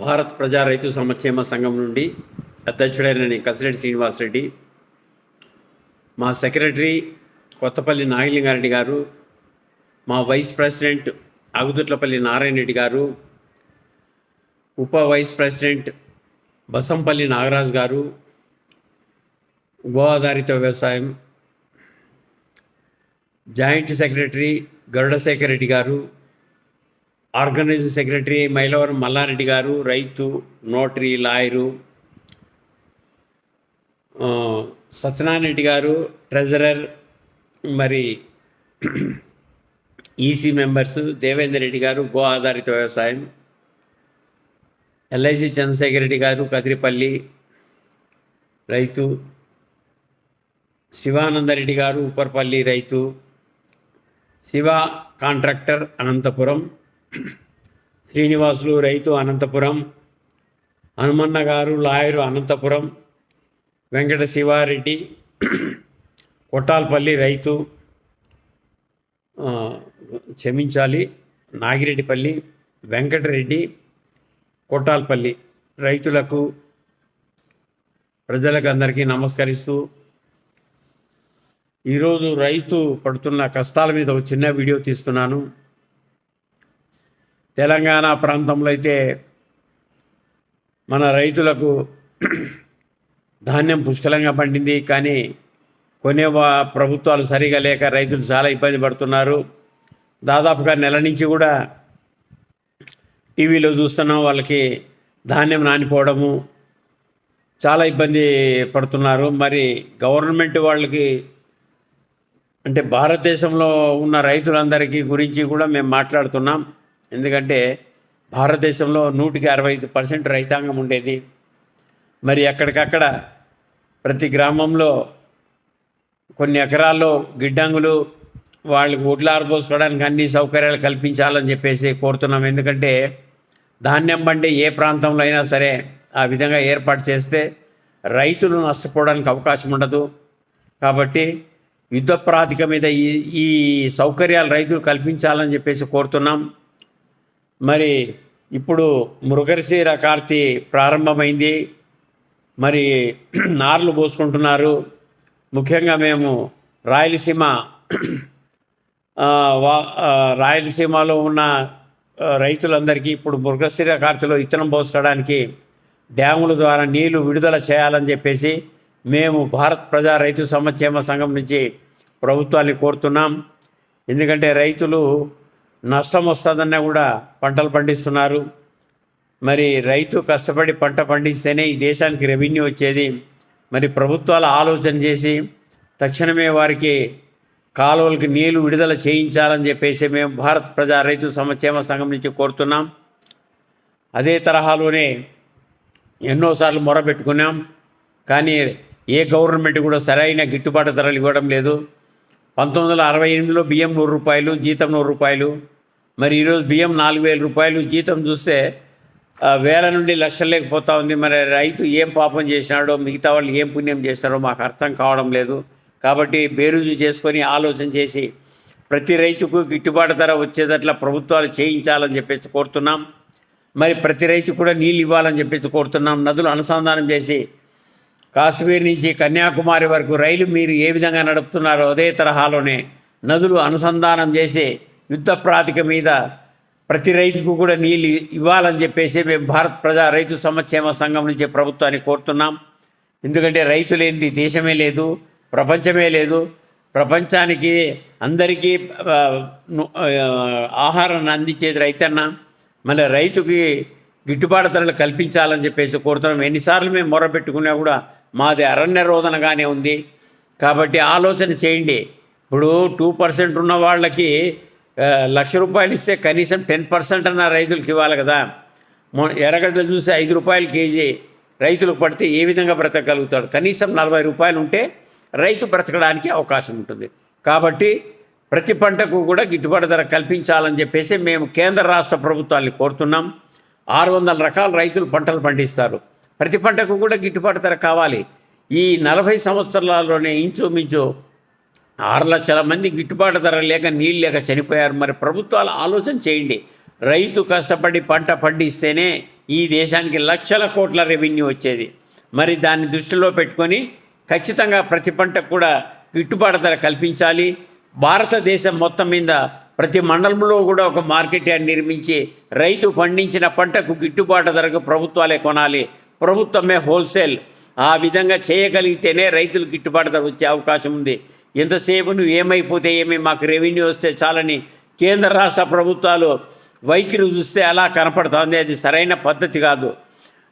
భారత్ ప్రజా రైతు సంక్షేమ సంఘం నుండి అధ్యక్షుడైన కసిరెడ్డి శ్రీనివాసరెడ్డి, మా సెక్రటరీ కొత్తపల్లి నాగలింగారెడ్డి గారు, మా వైస్ ప్రెసిడెంట్ అగుదుట్లపల్లి నారాయణ రెడ్డి గారు, ఉప వైస్ ప్రెసిడెంట్ బసంపల్లి నాగరాజు గారు, గో ఆధారిత వ్యవసాయం జాయింట్ సెక్రటరీ గరుడశేఖర్ రెడ్డి గారు, ఆర్గనైజింగ్ సెక్రటరీ మైలవరం మల్లారెడ్డి గారు, రైతు నోటరీ లాయరు సత్యనారాయణ రెడ్డి గారు, ట్రెజరర్ మరి ఈసీ మెంబర్స్ దేవేందర్ రెడ్డి గారు, గో ఆధారిత వ్యవసాయం, ఎల్ఐసి చంద్రశేఖర్ రెడ్డి గారు కదిరిపల్లి రైతు, శివానందరెడ్డి గారు ఉపర్పల్లి రైతు, శివ కాంట్రాక్టర్ అనంతపురం, శ్రీనివాసులు రైతు అనంతపురం, హనుమన్న గారు లాయరు అనంతపురం, వెంకట శివారెడ్డి కొట్టాలపల్లి రైతు, క్షమించాలి నాగిరెడ్డిపల్లి వెంకటరెడ్డి కొట్టాలపల్లి రైతులకు ప్రజలకు అందరికీ నమస్కరిస్తూ ఈరోజు రైతు పడుతున్న కష్టాల మీద ఒక చిన్న వీడియో తీస్తున్నాను. తెలంగాణ ప్రాంతంలో అయితే మన రైతులకు ధాన్యం పుష్కలంగా పండింది, కానీ కొనే ప్రభుత్వాలు సరిగా లేక రైతులు చాలా ఇబ్బంది పడుతున్నారు. దాదాపుగా నెల నుంచి కూడా టీవీలో చూస్తున్నాం, వాళ్ళకి ధాన్యం నానిపోవడము, చాలా ఇబ్బంది పడుతున్నారు. మరి గవర్నమెంట్ వాళ్ళకి అంటే భారతదేశంలో ఉన్న రైతులందరికీ గురించి కూడా మేము మాట్లాడుతున్నాం. ఎందుకంటే భారతదేశంలో 165% రైతాంగం ఉండేది. మరి ఎక్కడికక్కడ ప్రతి గ్రామంలో కొన్ని ఎకరాల్లో గిడ్డంగులు వాళ్ళకి ఒడ్లు ఆరబోసుకోవడానికి అన్ని సౌకర్యాలు కల్పించాలని చెప్పేసి కోరుతున్నాం. ఎందుకంటే ధాన్యం పండే ఏ ప్రాంతంలో అయినా సరే ఆ విధంగా ఏర్పాటు చేస్తే రైతులు నష్టపోవడానికి అవకాశం ఉండదు. కాబట్టి యుద్ధ ప్రాతిక మీద ఈ సౌకర్యాలు రైతులు కల్పించాలని చెప్పేసి కోరుతున్నాం. మరి ఇప్పుడు మృగశిర కార్తీ ప్రారంభమైంది, మరి నార్లు పోసుకుంటున్నారు. ముఖ్యంగా మేము రాయలసీమలో ఉన్న రైతులందరికీ ఇప్పుడు మృగశిర కార్తీలో ఇత్తనం పోసుకోవడానికి డ్యాముల ద్వారా నీళ్లు విడుదల చేయాలని చెప్పేసి మేము భారత్ ప్రజా రైతు సంక్షేమ సంఘం నుంచి ప్రభుత్వాన్ని కోరుతున్నాం. ఎందుకంటే రైతులు నష్టం వస్తుందన్నా కూడా పంటలు పండిస్తున్నారు. మరి రైతు కష్టపడి పంట పండిస్తేనే ఈ దేశానికి రెవెన్యూ వచ్చేది. మరి ప్రభుత్వాలు ఆలోచన చేసి తక్షణమే వారికి కాలువలకి నీళ్లు విడుదల చేయించాలని చెప్పేసి మేము భారత్ ప్రజా రైతు సంక్షేమ సంఘం నుంచి కోరుతున్నాం. అదే తరహాలోనే ఎన్నోసార్లు మొరపెట్టుకున్నాం, కానీ ఏ గవర్నమెంట్ కూడా సరైన గిట్టుబాటు ధరలు ఇవ్వడం లేదు. 1968లో బియ్యం 100 రూపాయలు, జీతం 100 రూపాయలు. మరి ఈరోజు బియ్యం 4000 రూపాయలు, జీతం చూస్తే వేల నుండి లక్షలు లేకపోతా ఉంది. మరి రైతు ఏం పాపం చేసినాడో, మిగతా వాళ్ళు ఏం పుణ్యం చేసినారో మాకు అర్థం కావడం లేదు. కాబట్టి బేరుజు చేసుకొని ఆలోచన చేసి ప్రతి రైతుకు గిట్టుబాటు ధర వచ్చేటట్లా ప్రభుత్వాలు చేయించాలని చెప్పేసి కోరుతున్నాం. మరి ప్రతి రైతు కూడా నీళ్ళు ఇవ్వాలని చెప్పేసి కోరుతున్నాం. నదులు అనుసంధానం చేసి కాశ్మీర్ నుంచి కన్యాకుమారి వరకు రైలు మీరు ఏ విధంగా నడుపుతున్నారో అదే తరహాలోనే నదులు అనుసంధానం చేసి యుద్ధ ప్రాతిక మీద ప్రతి రైతుకు కూడా నీళ్ళు ఇవ్వాలని చెప్పేసి మేము భారత్ ప్రజా రైతు సంక్షేమ సంఘం నుంచి ప్రభుత్వాన్ని కోరుతున్నాం. ఎందుకంటే రైతు లేనిది దేశమే లేదు, ప్రపంచమే లేదు. ప్రపంచానికి అందరికీ ఆహారాన్ని అందించేది రైతన్న. మళ్ళీ రైతుకి గిట్టుబాటు ధరలు కల్పించాలని చెప్పేసి కోరుతున్నాం. ఎన్నిసార్లు మేము మొరపెట్టుకున్నా కూడా మాది అరణ్య రోదనగానే ఉంది. కాబట్టి ఆలోచన చేయండి. ఇప్పుడు 2% ఉన్న వాళ్ళకి ₹1,00,000 ఇస్తే కనీసం 10% అన్న రైతులకు ఇవ్వాలి కదా. ఎర్రగడ్డలు చూసి ₹5 కేజీ రైతులకు పడితే ఏ విధంగా బ్రతకగలుగుతాడు? కనీసం ₹40 ఉంటే రైతు బ్రతకడానికి అవకాశం ఉంటుంది. కాబట్టి ప్రతి పంటకు కూడా గిట్టుబాటు ధర కల్పించాలని చెప్పేసి మేము కేంద్ర రాష్ట్ర ప్రభుత్వాన్ని కోరుతున్నాం. 600 రకాల రైతులు పంటలు పండిస్తారు. ప్రతి పంటకు కూడా గిట్టుబాటు ధర కావాలి. ఈ 40 సంవత్సరాల్లోనే ఇంచుమించు 6 లక్షల మంది గిట్టుబాటు ధర లేక నీళ్ళు లేక చనిపోయారు. మరి ప్రభుత్వాలు ఆలోచన చేయండి. రైతు కష్టపడి పంట పండిస్తేనే ఈ దేశానికి లక్షల కోట్ల రెవెన్యూ వచ్చేది. మరి దాన్ని దృష్టిలో పెట్టుకొని ఖచ్చితంగా ప్రతి పంటకు కూడా గిట్టుబాటు ధర కల్పించాలి. భారతదేశం మొత్తం మీద ప్రతి మండలంలో కూడా ఒక మార్కెట్ యార్డ్ నిర్మించి రైతు పండించిన పంటకు గిట్టుబాటు ధరకు ప్రభుత్వాలే కొనాలి, ప్రభుత్వమే హోల్సేల్. ఆ విధంగా చేయగలిగితేనే రైతులు గిట్టుబాటు ధర వచ్చే అవకాశం ఉంది. ఎంతసేపు నువ్వు ఏమైపోతే ఏమి, మాకు రెవెన్యూ వస్తే చాలని కేంద్ర రాష్ట్ర ప్రభుత్వాలు వైఖరి చూస్తే అలా కనపడుతుంది. అది సరైన పద్ధతి కాదు.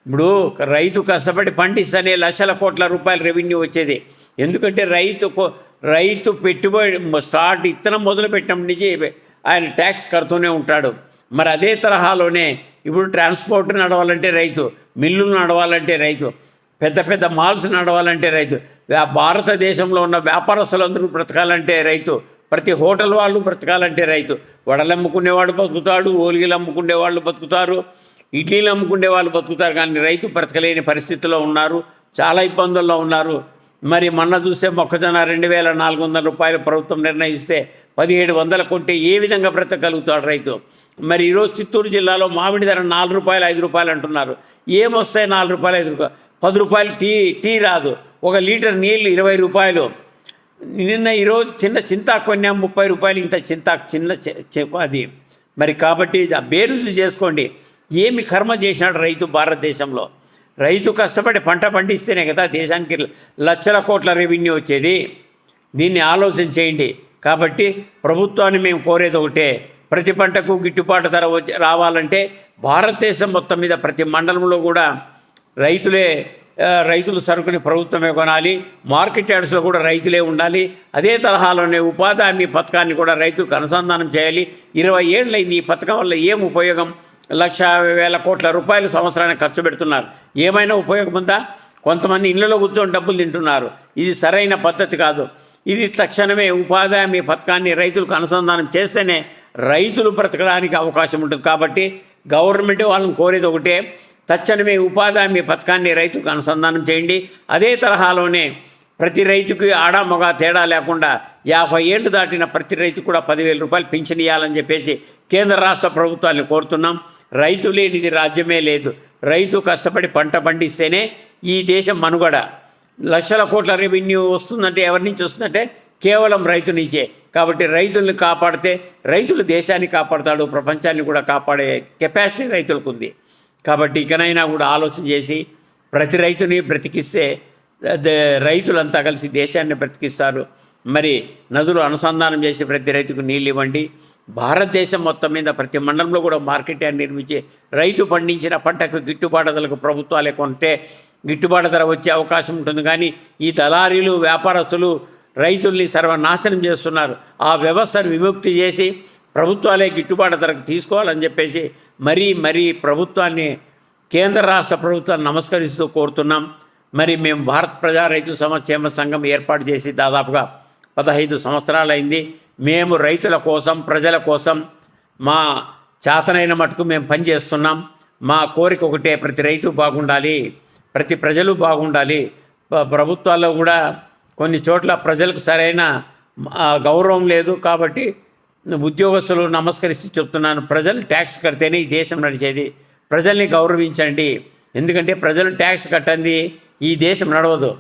ఇప్పుడు రైతు కష్టపడి పండిస్తేనే లక్షల కోట్ల రూపాయల రెవెన్యూ వచ్చేది. ఎందుకంటే రైతు పెట్టుబడి ఇత్తనం మొదలు పెట్టినప్పటి నుంచి ఆయన ట్యాక్స్ కడుతూనే ఉంటాడు. మరి అదే తరహాలోనే ఇప్పుడు ట్రాన్స్పోర్ట్ నడవాలంటే రైతు, మిల్లులు నడవాలంటే రైతు, పెద్ద పెద్ద మాల్స్ నడవాలంటే రైతు, భారతదేశంలో ఉన్న వ్యాపారస్తులందరూ బ్రతకాలంటే రైతు, ప్రతి హోటల్ వాళ్ళు బ్రతకాలంటే రైతు. వడలు అమ్ముకునేవాడు బతుకుతాడు, ఓలిగలు అమ్ముకునేవాళ్ళు బతుకుతారు, ఇడ్లీలు అమ్ముకునే వాళ్ళు బతుకుతారు. కానీ రైతు బ్రతకలేని పరిస్థితిలో ఉన్నారు, చాలా ఇబ్బందుల్లో ఉన్నారు. మరి మొన్న చూస్తే మొక్కజొన్న 2400 రూపాయలు ప్రభుత్వం నిర్ణయిస్తే 1700 కొంటే ఏ విధంగా బ్రతకగలుగుతాడు రైతు? మరి ఈరోజు చిత్తూరు జిల్లాలో మామిడి ధర 4 రూపాయలు 5 రూపాయలు అంటున్నారు. ఏమొస్తాయి 4 రూపాయలు 5 రూపాయలు? 10 రూపాయలు టీ రాదు. 1 లీటర్ నీళ్ళు 20 రూపాయలు. నిన్న ఈరోజు చిన్న చింతాకు కొన్నాం 30 రూపాయలు. ఇంత చింతాకు చిన్న అది. మరి కాబట్టి బేరుజు చేసుకోండి. ఏమి కర్మ చేసినాడు రైతు భారతదేశంలో? రైతు కష్టపడి పంట పండిస్తేనే కదా దేశానికి లక్షల కోట్ల రెవెన్యూ వచ్చేది. దీన్ని ఆలోచన చేయండి. కాబట్టి ప్రభుత్వాన్ని మేము కోరేది ఒకటే, ప్రతి పంటకు గిట్టుబాటు ధర రావాలంటే భారతదేశం మొత్తం మీద ప్రతి మండలంలో కూడా రైతులు సరుకుని ప్రభుత్వమే కొనాలి, మార్కెట్ యార్డ్స్లో కూడా రైతులే ఉండాలి. అదే తరహాలోనే ఉపాధి హామీ పథకాన్ని కూడా రైతులకు అనుసంధానం చేయాలి. 20 ఏళ్ళైంది ఈ పథకం వల్ల ఏం ఉపయోగం? 1,50,000 కోట్ల రూపాయలు సంవత్సరానికి ఖర్చు పెడుతున్నారు. ఏమైనా ఉపయోగం ఉందా? కొంతమంది ఇళ్లలో కూర్చొని డబ్బులు తింటున్నారు. ఇది సరైన పద్ధతి కాదు. ఇది తక్షణమే ఉపాధి హామీ పథకాన్ని రైతులకు అనుసంధానం చేస్తేనే రైతులు బ్రతకడానికి అవకాశం ఉంటుంది. కాబట్టి గవర్నమెంట్ వాళ్ళని కోరేది ఒకటే, తక్షణమే ఉపాధి హామీ పథకాన్ని రైతులకు అనుసంధానం చేయండి. అదే తరహాలోనే ప్రతి రైతుకి ఆడ మగ తేడా లేకుండా 50 ఏళ్ళు దాటిన ప్రతి రైతు కూడా 10,000 రూపాయలు పింఛన్ ఇవ్వాలని చెప్పేసి కేంద్ర రాష్ట్ర ప్రభుత్వాన్ని కోరుతున్నాం. రైతు లేనిది రాజ్యమే లేదు. రైతు కష్టపడి పంట పండిస్తేనే ఈ దేశం మనుగడ. లక్షల కోట్ల రెవెన్యూ వస్తుందంటే ఎవరి నుంచి వస్తుందంటే కేవలం రైతు నుంచే. కాబట్టి రైతుల్ని కాపాడితే రైతులు దేశాన్ని కాపాడుతాడు, ప్రపంచాన్ని కూడా కాపాడే కెపాసిటీ రైతులకు ఉంది. కాబట్టి ఇకనైనా కూడా ఆలోచన చేసి ప్రతి రైతుని బ్రతికిస్తే రైతులంతా కలిసి దేశాన్ని బ్రతికిస్తారు. మరి నదులు అనుసంధానం చేసి ప్రతి రైతుకు నీళ్ళు ఇవ్వండి. భారతదేశం మొత్తం మీద ప్రతి మండలంలో కూడా మార్కెట్ యార్డ్ నిర్మించి రైతు పండించిన పంటకు గిట్టుబాటు ధరకు ప్రభుత్వాలే కొంటే గిట్టుబాటు ధర వచ్చే అవకాశం ఉంటుంది. కానీ ఈ దళారీలు, వ్యాపారస్తులు రైతుల్ని సర్వనాశనం చేస్తున్నారు. ఆ వ్యవస్థను విముక్తి చేసి ప్రభుత్వాలే గిట్టుబాటు ధరకు తీసుకోవాలని చెప్పేసి మరీ ప్రభుత్వాన్ని, కేంద్ర రాష్ట్ర ప్రభుత్వాన్ని నమస్కరిస్తూ కోరుతున్నాం. మరి మేము భారత ప్రజా రైతు సంక్షేమ సంఘం ఏర్పాటు చేసి దాదాపుగా 15 సంవత్సరాలైంది. మేము రైతుల కోసం, ప్రజల కోసం మా చేతనైన మటుకు మేము పనిచేస్తున్నాం. మా కోరిక ఒకటే, ప్రతి రైతు బాగుండాలి, ప్రతి ప్రజలు బాగుండాలి. ప్రభుత్వాల్లో కూడా కొన్ని చోట్ల ప్రజలకు సరైన గౌరవం లేదు. కాబట్టి ఉద్యోగస్తులు నమస్కరిస్తూ చెప్తున్నాను, ప్రజలు ట్యాక్స్ కడితేనే ఈ దేశం నడిచేది. ప్రజల్ని గౌరవించండి. ఎందుకంటే ప్రజలు ట్యాక్స్ కట్టండి ఈ దేశం నడవదు.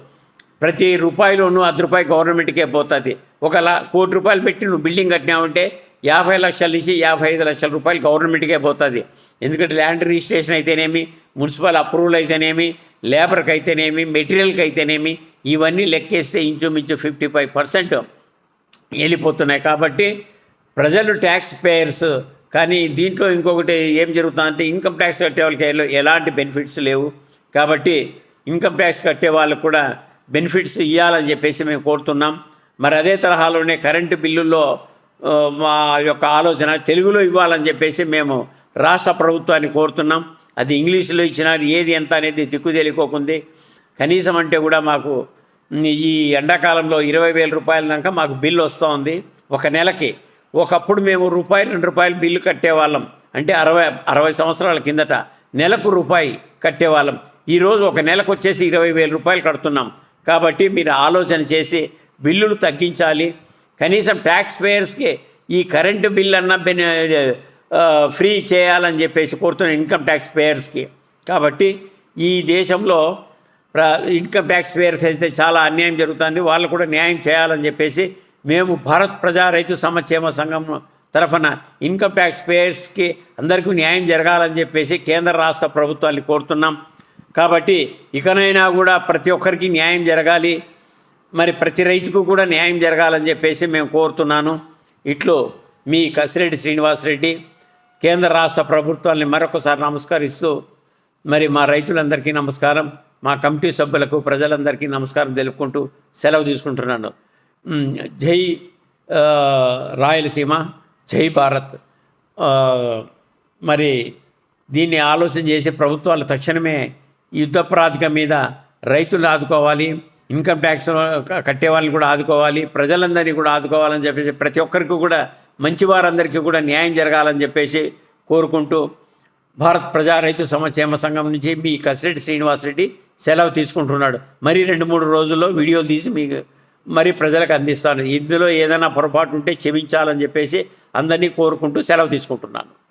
ప్రతి రూపాయిలోనూ 10 రూపాయలు గవర్నమెంట్కే పోతుంది. 1 కోటి రూపాయలు పెట్టి నువ్వు బిల్డింగ్ కట్టినావంటే 50 లక్షల నుంచి 55 లక్షల రూపాయలు గవర్నమెంట్కే పోతుంది. ఎందుకంటే ల్యాండ్ రిజిస్ట్రేషన్ అయితేనేమి, మున్సిపల్ అప్రూవల్ అయితేనేమి, లేబర్కి అయితేనేమి, మెటీరియల్కి అయితేనేమి, ఇవన్నీ లెక్కేస్తే ఇంచుమించు 55% వెళ్ళిపోతున్నాయి. కాబట్టి ప్రజలు ట్యాక్స్ పేయర్స్. కానీ దీంట్లో ఇంకొకటి ఏం జరుగుతుందంటే ఇన్కమ్ ట్యాక్స్ కట్టే వాళ్ళకి ఎలాంటి బెనిఫిట్స్ లేవు. కాబట్టి ఇన్కమ్ ట్యాక్స్ కట్టే వాళ్ళకు కూడా బెనిఫిట్స్ ఇవ్వాలని చెప్పేసి మేము కోరుతున్నాం. మరి అదే తరహాలోనే కరెంటు బిల్లుల్లో మా యొక్క ఆలోచన తెలుగులో ఇవ్వాలని చెప్పేసి మేము రాష్ట్ర ప్రభుత్వాన్ని కోరుతున్నాం. అది ఇంగ్లీషులో ఇచ్చినా ఏది ఎంత అనేది దిక్కు తెలియకోకుంది. కనీసం అంటే కూడా మాకు ఈ ఎండాకాలంలో 20,000 రూపాయల దాకా మాకు బిల్లు వస్తూ ఉంది ఒక నెలకి. ఒకప్పుడు మేము ₹2 బిల్లు కట్టేవాళ్ళం. అంటే 60 సంవత్సరాల కిందట నెలకు రూపాయి కట్టేవాళ్ళం. ఈరోజు ఒక నెలకు వచ్చేసి 20,000 రూపాయలు కడుతున్నాం. కాబట్టి మీరు ఆలోచన చేసి బిల్లులు తగ్గించాలి. కనీసం ట్యాక్స్ పేయర్స్కి ఈ కరెంటు బిల్ అన్న ఫ్రీ చేయాలని చెప్పేసి కోరుతున్నాం ఇన్కమ్ ట్యాక్స్ పేయర్స్కి. కాబట్టి ఈ దేశంలో ఇన్కమ్ ట్యాక్స్ పేయర్కి అయితే చాలా అన్యాయం జరుగుతుంది, వాళ్ళు కూడా న్యాయం చేయాలని చెప్పేసి మేము భారత్ ప్రజా రైతు సంక్షేమ సంఘం తరఫున ఇన్కమ్ ట్యాక్స్ పేయర్స్కి అందరికీ న్యాయం జరగాలని చెప్పేసి కేంద్ర రాష్ట్ర ప్రభుత్వాన్ని కోరుతున్నాం. కాబట్టి ఇకనైనా కూడా ప్రతి ఒక్కరికి న్యాయం జరగాలి, మరి ప్రతి రైతుకు కూడా న్యాయం జరగాలని చెప్పేసి మేము కోరుతున్నాను. ఇట్లు మీ కసిరెడ్డి శ్రీనివాసరెడ్డి. కేంద్ర రాష్ట్ర ప్రభుత్వాన్ని మరొకసారి నమస్కరిస్తూ మరి మా రైతులందరికీ నమస్కారం, మా కమిటీ సభ్యులకు ప్రజలందరికీ నమస్కారం తెలుపుకుంటూ సెలవు తీసుకుంటున్నాను. జై రాయలసీమ, జై భారత్. మరి దీన్ని ఆలోచన చేసే ప్రభుత్వాలు తక్షణమే యుద్ధ ప్రాతిక మీద రైతులను ఆదుకోవాలి, ఇన్కమ్ ట్యాక్స్ కట్టే వాళ్ళని కూడా ఆదుకోవాలి, ప్రజలందరినీ కూడా ఆదుకోవాలని చెప్పేసి ప్రతి ఒక్కరికి కూడా మంచి వారందరికీ కూడా న్యాయం జరగాలని చెప్పేసి కోరుకుంటూ భారత్ ప్రజా రైతు సంక్షేమ సంఘం నుంచి మీ కసిరెడ్డి శ్రీనివాసరెడ్డి సెలవు తీసుకుంటున్నాడు. మరి 2-3 రోజుల్లో వీడియోలు తీసి మీకు మరి ప్రజలకు అందిస్తాను. ఇందులో ఏదైనా పొరపాటు ఉంటే క్షమించాలని చెప్పేసి అందరినీ కోరుకుంటూ సెలవు తీసుకుంటున్నాను.